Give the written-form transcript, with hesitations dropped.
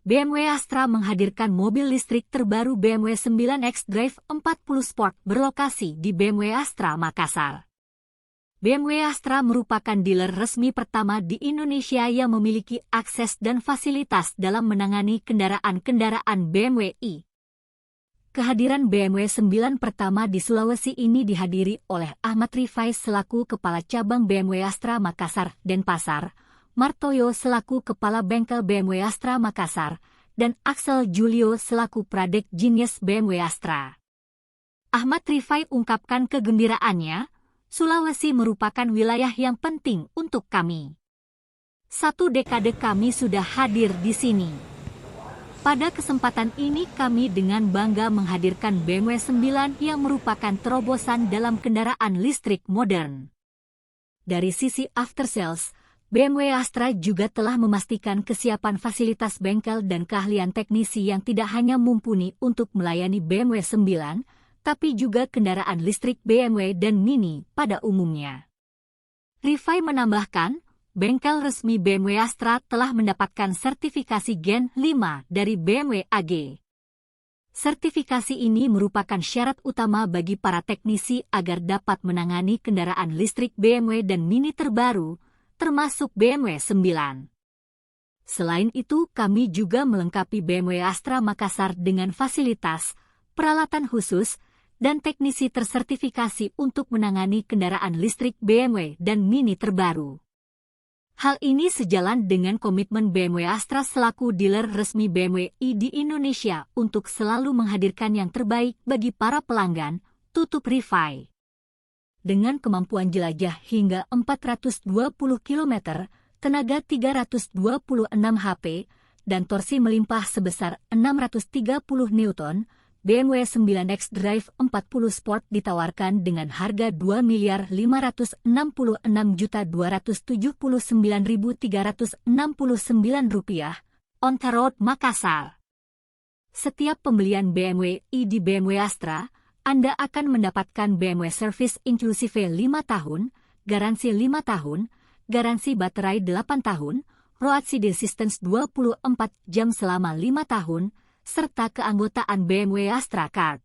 BMW Astra menghadirkan mobil listrik terbaru BMW 9 xDrive 40 Sport berlokasi di BMW Astra Makassar. BMW Astra merupakan dealer resmi pertama di Indonesia yang memiliki akses dan fasilitas dalam menangani kendaraan-kendaraan BMW i. Kehadiran BMW 9 pertama di Sulawesi ini dihadiri oleh Ahmad Rifai selaku Kepala Cabang BMW Astra Makassar Denpasar, Martoyo selaku Kepala Bengkel BMW Astra Makassar, dan Axel Julio selaku Pradek Genius BMW Astra. Ahmad Rifai ungkapkan kegembiraannya, Sulawesi merupakan wilayah yang penting untuk kami. 1 dekade kami sudah hadir di sini. Pada kesempatan ini kami dengan bangga menghadirkan BMW 9 yang merupakan terobosan dalam kendaraan listrik modern. Dari sisi after sales, BMW Astra juga telah memastikan kesiapan fasilitas bengkel dan keahlian teknisi yang tidak hanya mumpuni untuk melayani BMW 9, tapi juga kendaraan listrik BMW dan Mini pada umumnya. Rifai menambahkan, bengkel resmi BMW Astra telah mendapatkan sertifikasi Gen 5 dari BMW AG. Sertifikasi ini merupakan syarat utama bagi para teknisi agar dapat menangani kendaraan listrik BMW dan Mini terbaru, termasuk BMW 9. Selain itu, kami juga melengkapi BMW Astra Makassar dengan fasilitas, peralatan khusus, dan teknisi tersertifikasi untuk menangani kendaraan listrik BMW dan Mini terbaru. Hal ini sejalan dengan komitmen BMW Astra selaku dealer resmi BMW i di Indonesia untuk selalu menghadirkan yang terbaik bagi para pelanggan, tutup Rifai. Dengan kemampuan jelajah hingga 420 km, tenaga 326 HP, dan torsi melimpah sebesar 630 Newton, BMW 9 xDrive 40 Sport ditawarkan dengan harga Rp2.569.279.369 on the road Makassar. Setiap pembelian BMW i di BMW Astra, Anda akan mendapatkan BMW Service Inclusive 5 tahun, garansi 5 tahun, garansi baterai 8 tahun, road side assistance 24 jam selama 5 tahun, serta keanggotaan BMW Astra Card.